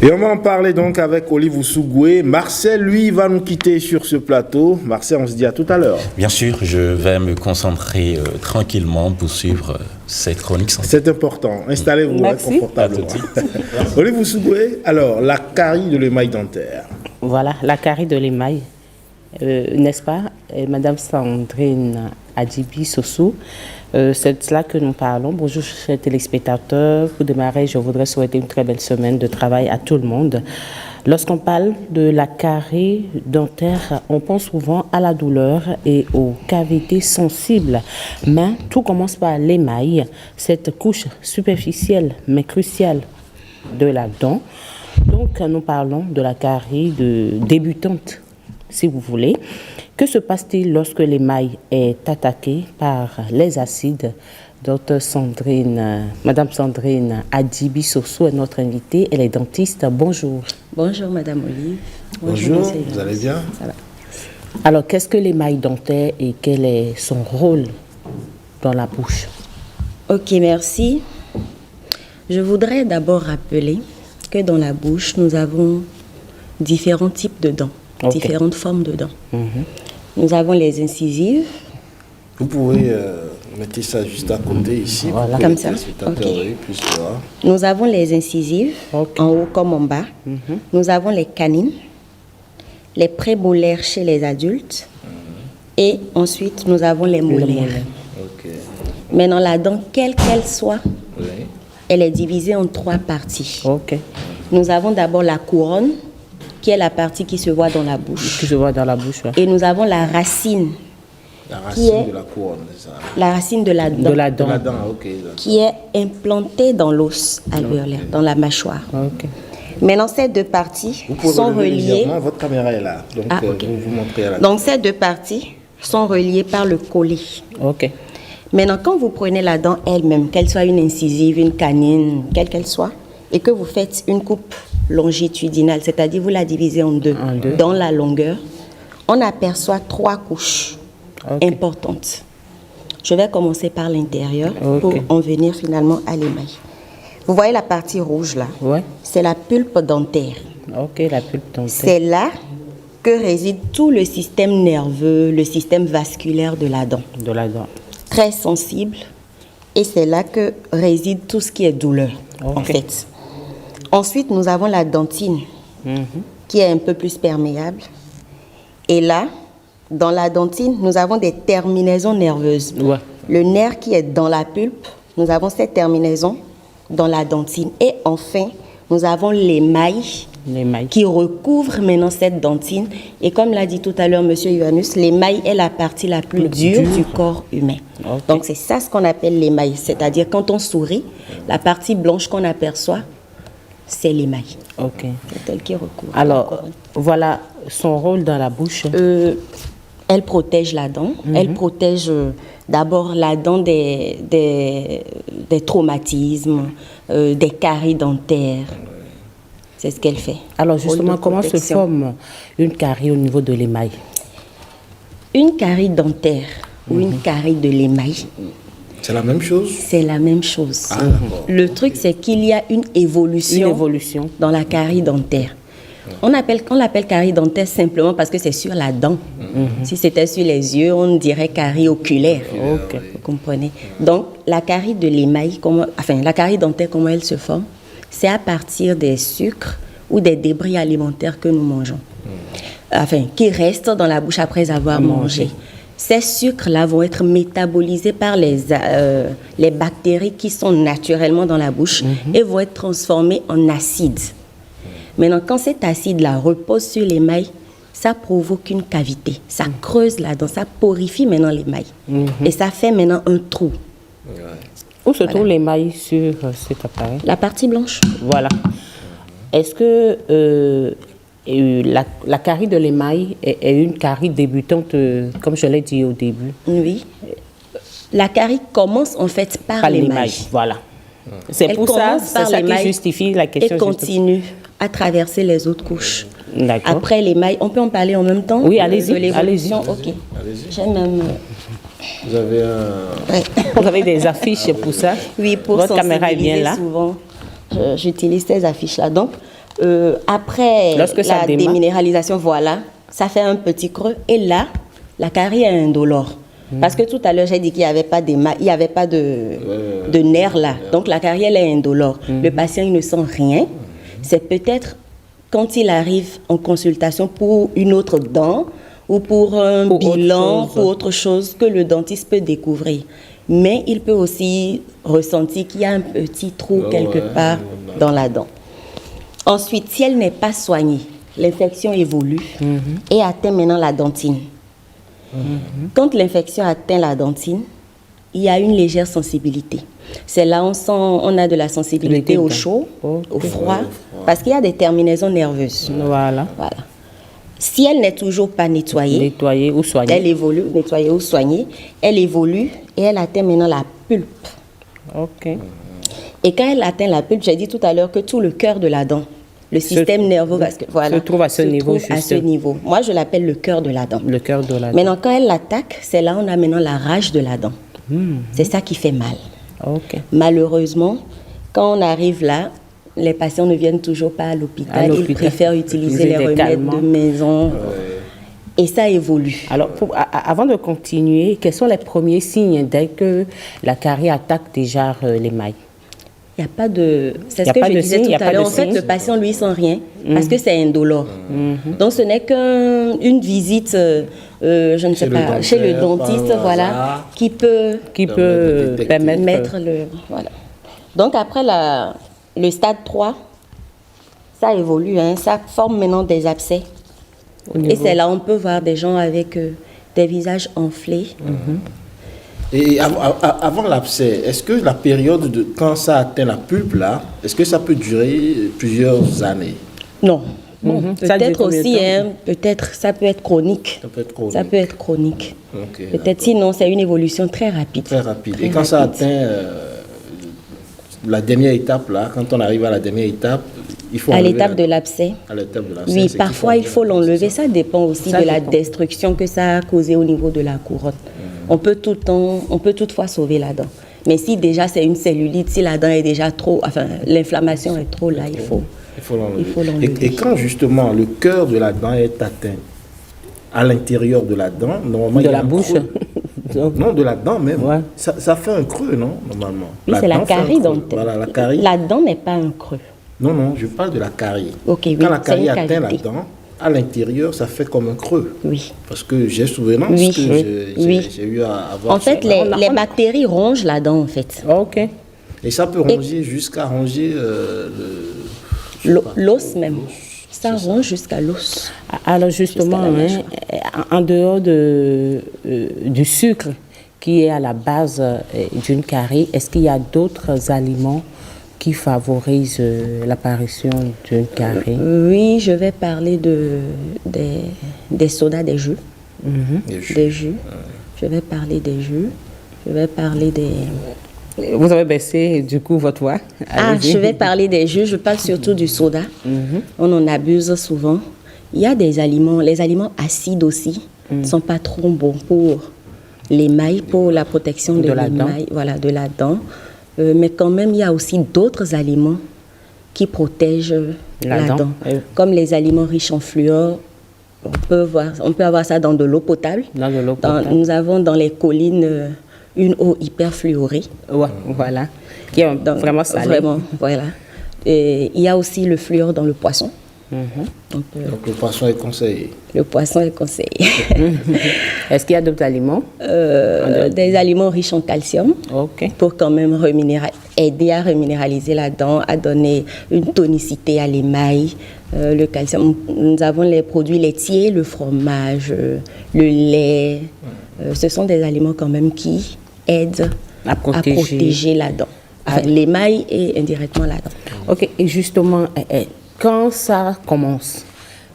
Et on va en parler donc avec Olive Oussougoué. Marcel, lui, va nous quitter sur ce plateau. Marcel, on se dit à tout à l'heure. Bien sûr, je vais me concentrer tranquillement pour suivre cette chronique. C'est important. Installez-vous confortablement. Olive Oussougoué, alors, la carie de l'émail dentaire. Voilà, la carie de l'émail. N'est-ce pas, Madame Sandrine Adjibi Sossou, c'est de cela que nous parlons. Bonjour, chers téléspectateurs. Pour démarrer, je voudrais souhaiter une très belle semaine de travail à tout le monde. Lorsqu'on parle de la carie dentaire, on pense souvent à la douleur et aux cavités sensibles. Mais tout commence par l'émail, cette couche superficielle mais cruciale de la dent. Donc, nous parlons de la carie débutante, si vous voulez. Que se passe-t-il lorsque l'émail est attaqué par les acides? Madame Sandrine Adjibi Sossou est notre invitée. Elle est dentiste. Bonjour. Bonjour, Madame Olive. Bonjour, vous allez bien? Ça va. Alors, qu'est-ce que l'émail dentaire et quel est son rôle dans la bouche? Ok, merci. Je voudrais d'abord rappeler que dans la bouche, nous avons différents types de dents, différentes formes de dents. Nous avons les incisives. Vous pouvez mettre ça juste à côté ici. Voilà, comme ça. Nous avons les incisives, en haut comme en bas. Nous avons les canines, les prémolaires chez les adultes. Et ensuite, nous avons les molaires. Maintenant, la dent, quelle qu'elle soit, elle est divisée en 3 parties. Nous avons d'abord la couronne, qui est la partie qui se voit dans la bouche. Qui se voit dans la bouche, ouais. Et nous avons la racine. La racine de la couronne, c'est ça? La racine de la dent. De la dent. Qui est implantée dans l'os alvéolaire, dans la mâchoire. Maintenant, ces 2 parties sont reliées. Votre caméra est là. Donc, vous montrez à la... Donc, ces 2 parties sont reliées par le collet. Maintenant, quand vous prenez la dent elle-même, qu'elle soit une incisive, une canine, quelle qu'elle soit, et que vous faites une coupe longitudinale, c'est-à-dire vous la divisez en 2 dans la longueur, on aperçoit 3 couches importantes. Je vais commencer par l'intérieur pour en venir finalement à l'émail. Vous voyez la partie rouge là? C'est la pulpe dentaire. La pulpe dentaire. C'est là que réside tout le système nerveux, le système vasculaire de la dent. Très sensible. Et c'est là que réside tout ce qui est douleur, en fait. Ensuite, nous avons la dentine, qui est un peu plus perméable. Et là, dans la dentine, nous avons des terminaisons nerveuses. Le nerf qui est dans la pulpe, nous avons cette terminaison dans la dentine. Et enfin, nous avons l'émail qui recouvre maintenant cette dentine. Et comme l'a dit tout à l'heure M. Ioannus, l'émail est la partie la plus dure du corps humain. Donc c'est ça ce qu'on appelle l'émail. C'est-à-dire quand on sourit, la partie blanche qu'on aperçoit, c'est l'émail. C'est elle qui recouvre. Alors, voilà son rôle dans la bouche. Elle protège la dent. Elle protège d'abord la dent des traumatismes, des caries dentaires. C'est ce qu'elle fait. Alors justement, comment se forme une carie au niveau de l'émail? Une carie dentaire ou une carie de l'émail. C'est la même chose? C'est la même chose. Le truc, c'est qu'il y a une évolution dans la carie dentaire. On l'appelle carie dentaire simplement parce que c'est sur la dent. Si c'était sur les yeux, on dirait carie oculaire. Vous comprenez? Donc, la carie de l'émail, la carie dentaire, comment elle se forme? C'est à partir des sucres ou des débris alimentaires que nous mangeons. Qui restent dans la bouche après avoir mangé. Ces sucres-là vont être métabolisés par les bactéries qui sont naturellement dans la bouche et vont être transformés en acide. Maintenant, quand cet acide-là repose sur l'émail, ça provoque une cavité. Ça creuse la dent, ça porifie maintenant l'émail. Et ça fait maintenant un trou. Où se trouve l'émail sur cet appareil? La partie blanche. Voilà. Est-ce que la carie de l'émail est une carie débutante, comme je l'ai dit au début? Oui. La carie commence en fait par l'émail. Voilà. C'est pour ça, c'est ça qui justifie la question. Et continue à traverser les autres couches. D'accord. Après l'émail, on peut en parler en même temps? Oui, allez-y. Allez-y. Ok. J'ai même... Vous avez Vous avez des affiches pour ça? Oui, pour votre caméra est bien là. Souvent, j'utilise ces affiches-là. Donc, Après la déminéralisation, voilà, ça fait un petit creux. Et là, la carie est indolore. Parce que tout à l'heure, j'ai dit qu'il n'y avait pas de nerfs là. Donc la carie, elle est indolore. Le patient, il ne sent rien. C'est peut-être quand il arrive en consultation pour une autre dent ou pour un bilan, pour autre chose que le dentiste peut découvrir. Mais il peut aussi ressentir qu'il y a un petit trou quelque part dans la dent. Ensuite, si elle n'est pas soignée, l'infection évolue et atteint maintenant la dentine. Quand l'infection atteint la dentine, il y a une légère sensibilité. C'est là on a de la sensibilité au chaud, au froid, parce qu'il y a des terminaisons nerveuses. Voilà. Si elle n'est toujours pas nettoyée ou soignée, elle évolue, nettoyée ou soignée, elle évolue et elle atteint maintenant la pulpe. Ok. Et quand elle atteint la pulpe, j'ai dit tout à l'heure que tout le cœur de la dent, le système nerveux se trouve à ce niveau. Moi, je l'appelle le cœur de la dent. Le cœur de la dent. Maintenant, quand elle l'attaque, c'est là on a maintenant la rage de la dent. C'est ça qui fait mal. Okay. Malheureusement, quand on arrive là, les patients ne viennent toujours pas à l'hôpital. Ils préfèrent utiliser les remèdes de maison. Et ça évolue. Alors, avant de continuer, quels sont les premiers signes dès que la carie attaque déjà l'émail? Il n'y a pas de... C'est ce que je disais tout à l'heure. En fait, le patient, lui, sent rien parce que c'est indolore. Donc, ce n'est qu'une visite, je ne sais pas, chez le dentiste, voilà, qui peut permettre le... Voilà. Donc, après le stade 3, ça évolue, ça forme maintenant des abcès. Et c'est là on peut voir des gens avec des visages enflés. Et avant l'abcès, est-ce que la période quand ça atteint la pulpe là, est-ce que ça peut durer plusieurs années? Non. Peut-être aussi, peut-être ça peut être chronique. Ça peut être chronique. Okay, peut-être sinon c'est une évolution très rapide. Très rapide. Et quand ça atteint la dernière étape là, quand on arrive à la dernière étape, il faut à l'étape de l'abcès. Oui, parfois il faut l'enlever. Ça dépend aussi de la destruction que ça a causé au niveau de la couronne. On peut toutefois sauver la dent. Mais si déjà c'est une cellulite, si la dent est déjà trop, enfin l'inflammation est trop là, il faut l'enlever. Et quand justement le cœur de la dent est atteint, à l'intérieur de la dent, normalement de la bouche. Non, de la dent même. Ouais. Ça fait un creux, non, normalement. Oui, c'est la carie dentaire. Voilà, la carie. La dent n'est pas un creux. Non, je parle de la carie. Okay, quand la carie atteint la dent, à l'intérieur, ça fait comme un creux. Oui. Parce que j'ai souvenance que j'ai eu à avoir. En fait, les bactéries rongent la dent, en fait. Ok. Et ça peut ronger jusqu'à ronger l'os même. Ça ronge jusqu'à l'os. Alors justement, en dehors du sucre qui est à la base d'une carie, est-ce qu'il y a d'autres aliments qui favorisent l'apparition d'une carie? Oui, je vais parler des sodas, des jus. Des jus. Je vais parler des jus. Je vais parler des... Vous avez baissé du coup votre voix. Je vais parler des jus. Je parle surtout du soda. On en abuse souvent. Il y a des aliments, les aliments acides aussi, ne sont pas trop bons pour l'émail, pour la protection de l'émail, voilà, de la dent. Mais quand même, il y a aussi d'autres aliments qui protègent la dent. Comme les aliments riches en fluor. On peut avoir ça dans de l'eau potable. Nous avons dans les collines une eau hyper fluorée. Ouais, voilà. Qui est vraiment salée. Vraiment, voilà. Et il y a aussi le fluor dans le poisson. Donc le poisson est conseillé. Le poisson est conseillé. Est-ce qu'il y a d'autres aliments? Des aliments riches en calcium. Pour quand même aider à reminéraliser la dent, à donner une tonicité à l'émail. Le calcium. Nous avons les produits laitiers, le fromage, le lait. Ce sont des aliments quand même qui aident à protéger la dent. L'émail et indirectement la dent. Ok, et justement, quand ça commence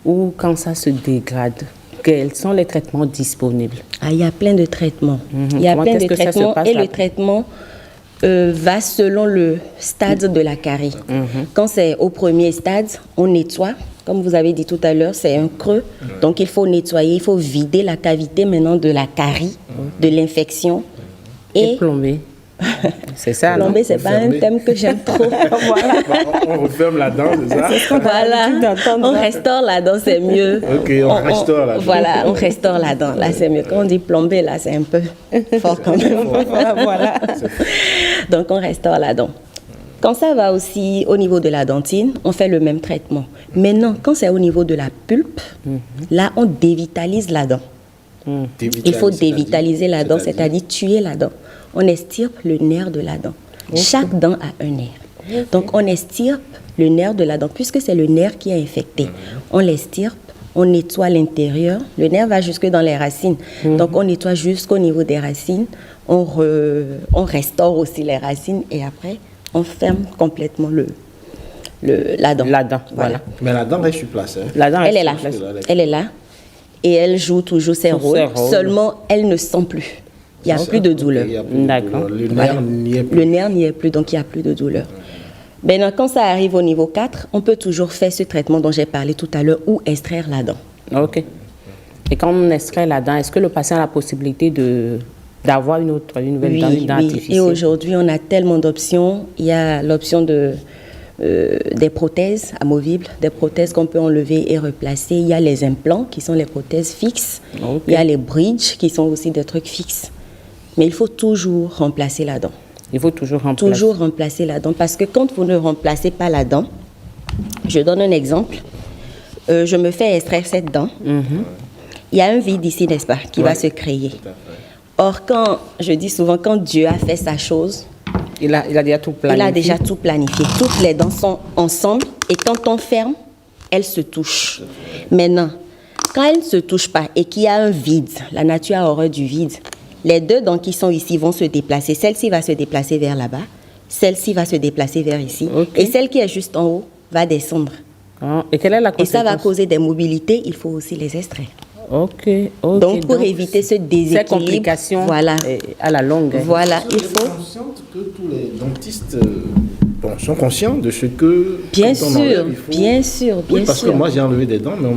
ou quand ça se dégrade, quels sont les traitements disponibles? Il y a plein de traitements. Il y a plein de traitements et le traitement va selon le stade de la carie. Quand c'est au premier stade, on nettoie. Comme vous avez dit tout à l'heure, c'est un creux. Donc, il faut nettoyer, il faut vider la cavité maintenant de la carie, de l'infection. Et plomber. C'est ça. Plomber, c'est pas un thème que j'aime trop. Voilà. On referme la dent, c'est ça? Voilà, on restaure la dent, c'est mieux. Ok, on restaure la dent. Voilà, on restaure la dent. Là, c'est mieux. Quand on dit plomber, là, c'est un peu fort quand même. Voilà. Donc, on restaure la dent. Quand ça va aussi au niveau de la dentine, on fait le même traitement. Maintenant, quand c'est au niveau de la pulpe, là, on dévitalise la dent. Il faut dévitaliser la dent, c'est-à-dire tuer la dent. On estirpe le nerf de la dent. Chaque dent a un nerf. Donc, on estirpe le nerf de la dent, puisque c'est le nerf qui est infecté. On l'estirpe, on nettoie l'intérieur. Le nerf va jusque dans les racines. Donc, on nettoie jusqu'au niveau des racines. On restaure aussi les racines et après, on ferme complètement la dent. La dent, voilà. Mais la dent reste sur place. Hein? La dent Elle est là. reste sur place. Elle est là. Et elle joue toujours ses rôles. Seulement, elle ne sent plus. Il n'y a plus de douleur. D'accord. Le nerf n'y est plus. Le nerf n'y est plus, donc il n'y a plus de douleur. Maintenant, quand ça arrive au niveau 4, on peut toujours faire ce traitement dont j'ai parlé tout à l'heure ou extraire la dent. OK. Et quand on extrait la dent, est-ce que le patient a la possibilité d'avoir une nouvelle dent, une dent artificielle? Et aujourd'hui, on a tellement d'options. Il y a l'option des prothèses amovibles, des prothèses qu'on peut enlever et replacer. Il y a les implants qui sont les prothèses fixes. Okay. Il y a les bridges qui sont aussi des trucs fixes. Mais il faut toujours remplacer la dent. Il faut toujours remplacer. Toujours remplacer la dent. Parce que quand vous ne remplacez pas la dent, je donne un exemple. Je me fais extraire cette dent. Il y a un vide ici, n'est-ce pas, qui va se créer. Or, je dis souvent, quand Dieu a fait sa chose, il a déjà tout planifié. Il a déjà tout planifié. Toutes les dents sont ensemble et quand on ferme, elles se touchent. Maintenant, quand elles ne se touchent pas et qu'il y a un vide, la nature a horreur du vide, les deux dents qui sont ici vont se déplacer. Celle-ci va se déplacer vers là-bas, celle-ci va se déplacer vers ici. Okay. Et celle qui est juste en haut va descendre. Et quelle est la conséquence? Et ça va causer des mobilités, il faut aussi les extraire. Ok. Donc, pour éviter ce déséquilibre, ces complications voilà, à la longue. Voilà, il faut. Vous êtes consciente que tous les dentistes sont conscients de ce que. Bien sûr, bien sûr. Oui, parce que moi j'ai enlevé des dents, mais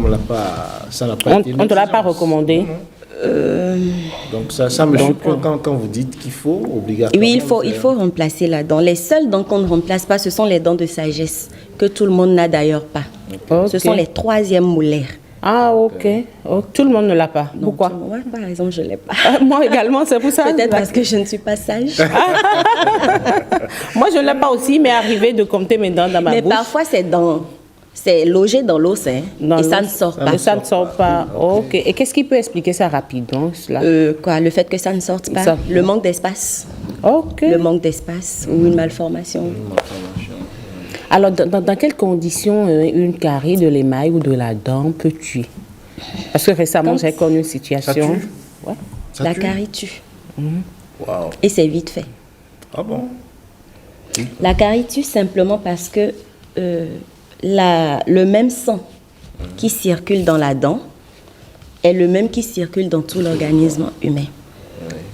ça n'a pas été. On ne te l'a pas recommandé. Donc ça me surprend quand vous dites qu'il faut obligatoirement. Oui, il faut remplacer la dent. Les seules dents qu'on ne remplace pas, ce sont les dents de sagesse, que tout le monde n'a d'ailleurs pas. Okay. Ce sont les 3e molaires. Ah, ok. Tout le monde ne l'a pas. Non, pourquoi? Moi, par exemple, je ne l'ai pas. Moi également, c'est pour ça. Peut-être parce que je ne suis pas sage. Moi, je ne l'ai pas aussi, mais arrivé de compter mes dents dans ma bouche. Mais parfois, c'est logé dans l'os, hein, et ça ne sort pas. Ça ne sort pas. Ok. Et qu'est-ce qui peut expliquer ça rapidement, cela? Le fait que ça ne sorte pas. Le manque d'espace. Ok. Le manque d'espace ou une malformation. Alors, dans quelles conditions une carie de l'émail ou de la dent peut tuer? Parce que récemment, j'ai connu une situation. Ça tue? Ouais. La carie tue. Wow. Et c'est vite fait. Ah bon? La carie tue simplement parce que le même sang qui circule dans la dent est le même qui circule dans tout l'organisme humain.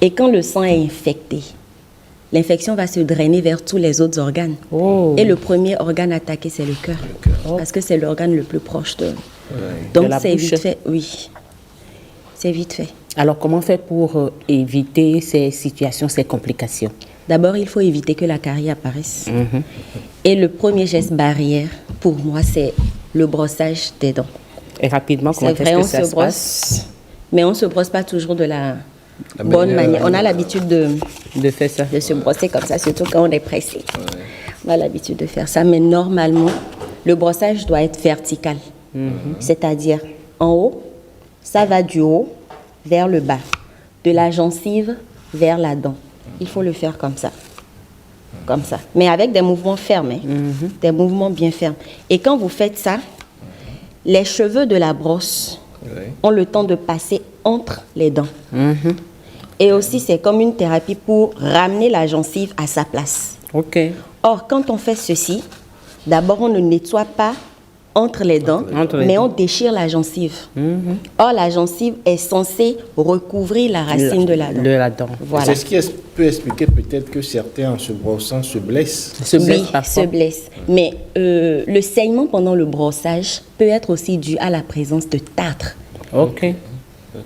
Et quand le sang est infecté, l'infection va se drainer vers tous les autres organes. Et le premier organe attaqué, c'est le cœur. Parce que c'est l'organe le plus proche de... Donc c'est vite fait, oui. C'est vite fait. Alors comment faire pour éviter ces situations, ces complications? D'abord, il faut éviter que la carie apparaisse. Et le premier geste barrière, pour moi, c'est le brossage des dents. Et rapidement, comment est-ce que ça se passe? Mais on ne se brosse pas toujours de la bonne manière. On a l'habitude de faire ça, de se brosser comme ça, surtout quand on est pressé. On a l'habitude de faire ça, mais normalement, le brossage doit être vertical. C'est-à-dire, en haut, ça va du haut vers le bas, de la gencive vers la dent. Il faut le faire comme ça. Comme ça. Mais avec des mouvements fermes, des mouvements bien fermes. Et quand vous faites ça, les cheveux de la brosse ont le temps de passer entre les dents. Et aussi, c'est comme une thérapie pour ramener la gencive à sa place. Or, quand on fait ceci, d'abord, on ne nettoie pas entre les dents, mais on déchire la gencive. Or, la gencive est censée recouvrir la racine de la dent. Voilà. C'est ce qui peut expliquer peut-être que certains, en se brossant, se blessent. Se blessent. Mais le saignement pendant le brossage peut être aussi dû à la présence de tartre.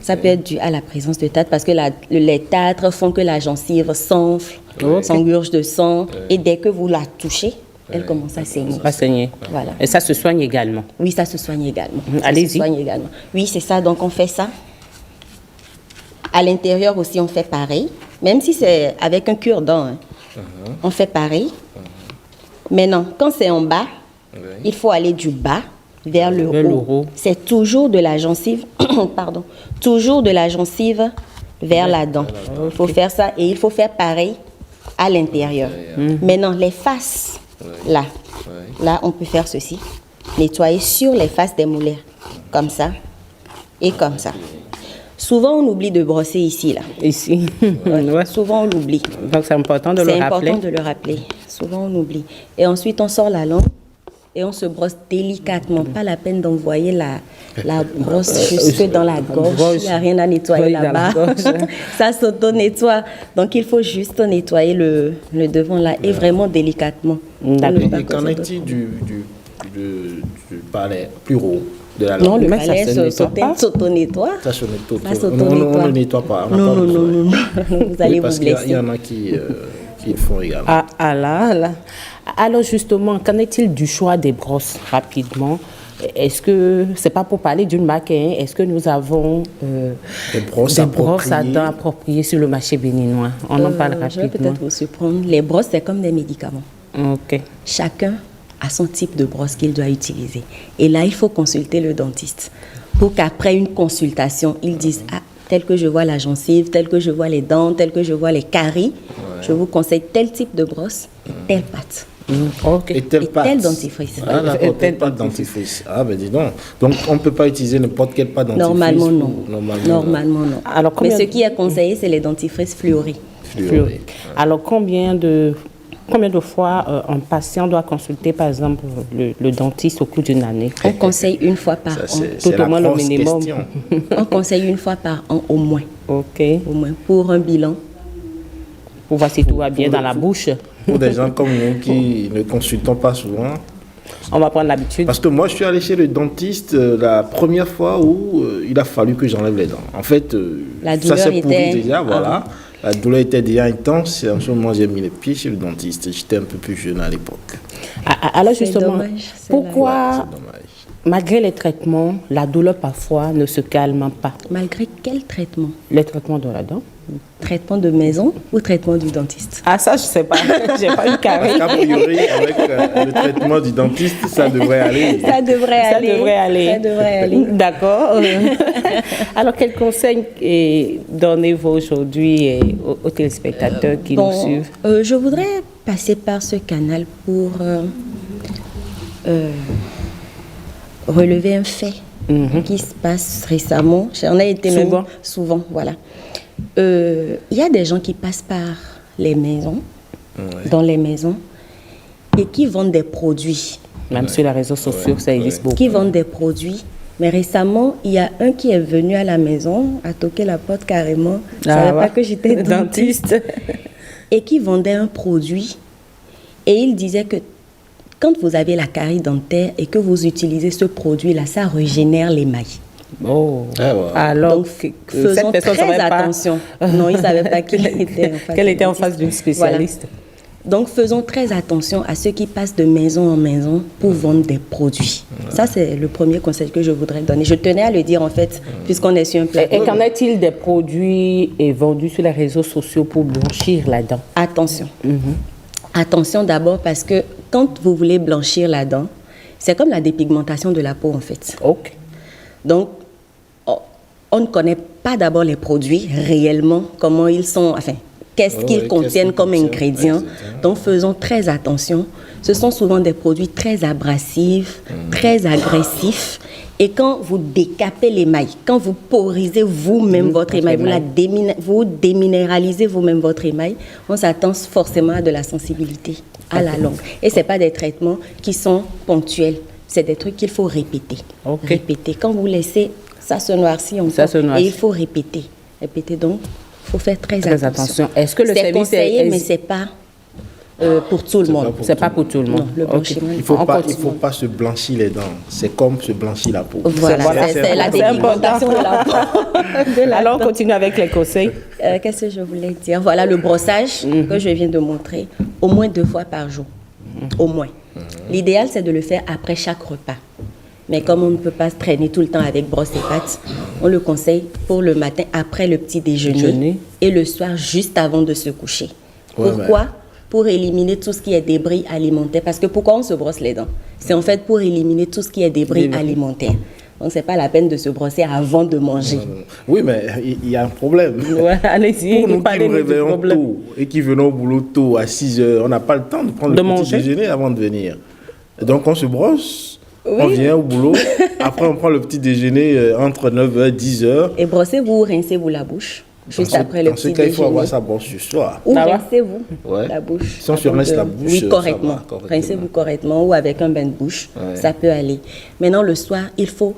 Ça peut être dû à la présence de tartre parce que les tartres font que la gencive s'enfle, s'engurge de sang et dès que vous la touchez, elle commence à saigner. À saigner. Voilà. Et ça se soigne également. Oui, ça se soigne également. Allez-y. Oui, c'est ça. Donc, on fait ça. À l'intérieur aussi, on fait pareil. Même si c'est avec un cure-dent, hein. On fait pareil. Maintenant, quand c'est en bas, il faut aller du bas vers le haut. C'est toujours de la gencive, pardon, toujours de la gencive vers la dent. Il faut faire ça et il faut faire pareil à l'intérieur. Maintenant, les faces, là, on peut faire ceci. Nettoyer sur les faces des molaires, comme ça et comme ça. Souvent, on oublie de brosser ici, là. Ici. Souvent, on l'oublie. Donc, c'est important de le rappeler. C'est important de le rappeler. Souvent, on oublie. Et ensuite, on sort la langue et on se brosse délicatement. Pas la peine d'envoyer la brosse jusque dans la gorge. Il n'y a rien à nettoyer là-bas. Ça s'auto-nettoie. Donc, il faut juste nettoyer le devant là et vraiment délicatement. Et qu'en est-il du palais plus haut de la langue? Non, le palais s'auto-nettoie. Ça on ne nettoie pas. Non. Vous allez vous blesser. Parce qu'il y en a qui le font également. Là. Alors justement, qu'en est-il du choix des brosses rapidement? Est-ce que, c'est pas pour parler d'une marque, hein, est-ce que nous avons des brosses à dents appropriées sur le marché béninois? On en parle rapidement. Je vais peut-être vous surprendre. Les brosses, c'est comme des médicaments. Ok. Chacun a son type de brosse qu'il doit utiliser. Et là, il faut consulter le dentiste pour qu'après une consultation, ils disent « Ah, tel que je vois la gencive, tel que je vois les dents, tel que je vois les caries, je vous conseille tel type de brosse, telle pâte. » Et tel dentifrice. Ah, d'accord, tel pâte dentifrice. Ah, ben dis donc. Donc, on ne peut pas utiliser n'importe quelle pâte dentifrice. Normalement, non. Alors, mais ce qui est conseillé, c'est les dentifrices fluorés. Alors, combien de fois un patient doit consulter, par exemple, le dentiste au cours d'une année? On conseille une fois par an. C'est la grosse minimum. question. On conseille une fois par an au moins. Ok. Au moins, pour un bilan. Pour voir si tout va bien dans la bouche. Pour des gens comme nous qui ne consultons pas souvent. On va prendre l'habitude. Parce que moi, je suis allé chez le dentiste la première fois où il a fallu que j'enlève les dents. En fait, ça s'est pourri déjà, voilà. La douleur était déjà intense et en ce moment, j'ai mis les pieds chez le dentiste. J'étais un peu plus jeune à l'époque. Alors justement, pourquoi, c'est dommage. Malgré les traitements, la douleur parfois ne se calme pas? Malgré quel traitement? Les traitements de la dent. Traitement de maison ou traitement du dentiste? Ah, ça, je ne sais pas. J'ai pas eu carré. A priori, avec le traitement du dentiste, ça devrait aller. Ça devrait aller. D'accord. Alors, quel conseil donnez-vous aujourd'hui aux téléspectateurs qui nous suivent? Je voudrais passer par ce canal pour relever un fait qui se passe récemment. J'en ai été souvent, voilà. Il y a des gens qui passent par les maisons, dans les maisons, et qui vendent des produits. Même sur les réseaux sociaux, ça existe beaucoup. Qui vendent des produits. Mais récemment, il y a un qui est venu à la maison, a toqué la porte carrément. Je ne savais pas que j'étais dentiste. Et qui vendait un produit. Et il disait que quand vous avez la carie dentaire et que vous utilisez ce produit-là, ça régénère l'émail. Oh. Alors, donc, faisons très attention. Non, il ne savait pas qu'il était en face d'une spécialiste. Voilà. Donc, faisons très attention à ceux qui passent de maison en maison pour vendre des produits. Ça, c'est le premier conseil que je voudrais donner. Je tenais à le dire, en fait, puisqu'on est sur un plateau. Et qu'en est-il des produits vendus sur les réseaux sociaux pour blanchir la dent? Attention. Attention d'abord parce que quand vous voulez blanchir la dent, c'est comme la dépigmentation de la peau, en fait. Ok. Donc, on ne connaît pas d'abord les produits réellement, comment ils sont, enfin, qu'est-ce qu'ils contiennent comme ingrédients. Donc, faisons très attention. Ce sont souvent des produits très abrasifs, très agressifs. Et quand vous décapez l'émail, quand vous porisez vous-même votre émail, vous déminéralisez vous-même votre émail, on s'attend forcément à de la sensibilité à la langue. Et ce n'est pas des traitements qui sont ponctuels. C'est des trucs qu'il faut répéter. Répéter. Quand vous laissez, ça se noircit encore. Et il faut répéter. Donc, il faut faire très attention. Est-ce que le service conseillé, mais ce n'est pas pour tout le monde. C'est pas pour tout le monde. Non, le blanchiment. Il faut pas se blanchir les dents. C'est comme se blanchir la peau. Voilà, c'est la dépigmentation de la peau. Alors, on continue avec les conseils. Qu'est-ce que je voulais dire? Voilà le brossage que je viens de montrer, au moins 2 fois par jour. Au moins. L'idéal, c'est de le faire après chaque repas. Mais comme on ne peut pas se traîner tout le temps avec brosse et pâte, on le conseille pour le matin après le petit déjeuner et le soir juste avant de se coucher. Pourquoi? Pour éliminer tout ce qui est débris alimentaires. Parce que pourquoi on se brosse les dents? C'est en fait pour éliminer tout ce qui est débris alimentaires. Donc, ce n'est pas la peine de se brosser avant de manger. Oui, mais il y a un problème. Ouais, allez-y, pour nous qui nous réveillons tôt et qui venons au boulot tôt à 6 heures, on n'a pas le temps de prendre le petit déjeuner avant de venir. Donc, on se brosse, on vient au boulot, après on prend le petit déjeuner entre 9h et 10h. Et brossez-vous, rincez-vous la bouche. Juste après le petit déjeuner. Dans ce cas, il faut avoir sa brosse ce soir. Ou rincez-vous la bouche. Si on se rince la bouche, oui, correctement. Rincez-vous correctement ou avec un bain de bouche, ça peut aller. Maintenant, le soir, il faut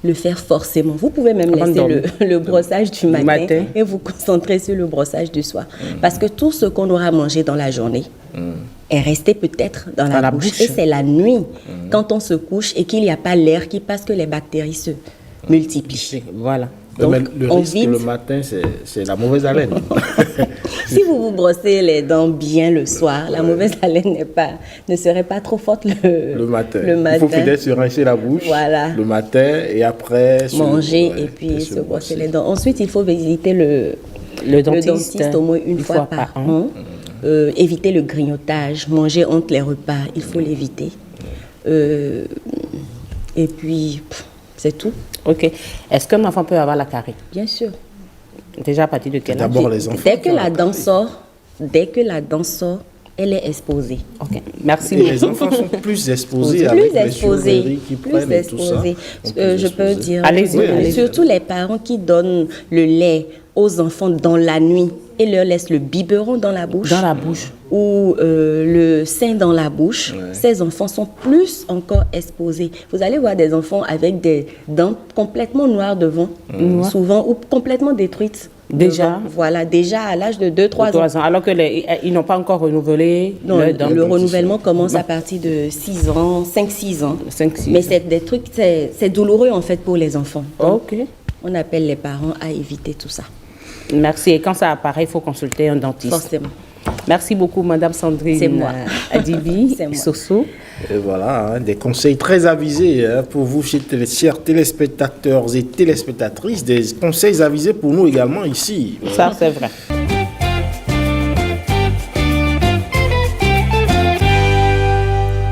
le faire forcément. Vous pouvez même laisser le brossage du matin et vous concentrer sur le brossage du soir. Parce que tout ce qu'on aura mangé dans la journée est resté peut-être dans la bouche. Et c'est la nuit, quand on se couche et qu'il n'y a pas l'air qui passe, que les bactéries se multiplient. Voilà. Donc, mais le risque le matin, c'est la mauvaise haleine. Si vous vous brossez les dents bien le soir, la mauvaise haleine ne serait pas trop forte le matin. Il faut peut-être se rincer la bouche le matin et après manger et puis se brosser les dents. Ensuite, il faut visiter le dentiste au moins une fois par an. Éviter le grignotage, manger entre les repas, il faut l'éviter. Et puis, c'est tout. Ok. Est-ce qu'un enfant peut avoir la carie? Bien sûr. Déjà à partir de quel âge? D'abord les enfants. Dès que la dent sort, elle est exposée. Ok. Merci. Et les enfants sont plus exposés avec les chirurgies qui prennent et tout ça. Je peux dire. Allez-y. Surtout les parents qui donnent le lait aux enfants dans la nuit et leur laissent le biberon dans la bouche. Ou le sein dans la bouche. Ces enfants sont plus encore exposés. Vous allez voir des enfants avec des dents complètement noires devant, souvent, ou complètement détruites. Déjà? Voilà, déjà à l'âge de 2-3 ans. Alors qu'ils n'ont pas encore renouvelé. Non, le renouvellement commence à partir de 6 ans, 5-6 ans. Mais c'est des trucs, c'est douloureux en fait pour les enfants. Donc, on appelle les parents à éviter tout ça. Merci. Et quand ça apparaît, il faut consulter un dentiste. Forcément. Merci beaucoup, Madame Sandrine Adibi Soso. Et voilà, des conseils très avisés pour vous, chers téléspectateurs et téléspectatrices, des conseils avisés pour nous également ici. Ça, c'est vrai.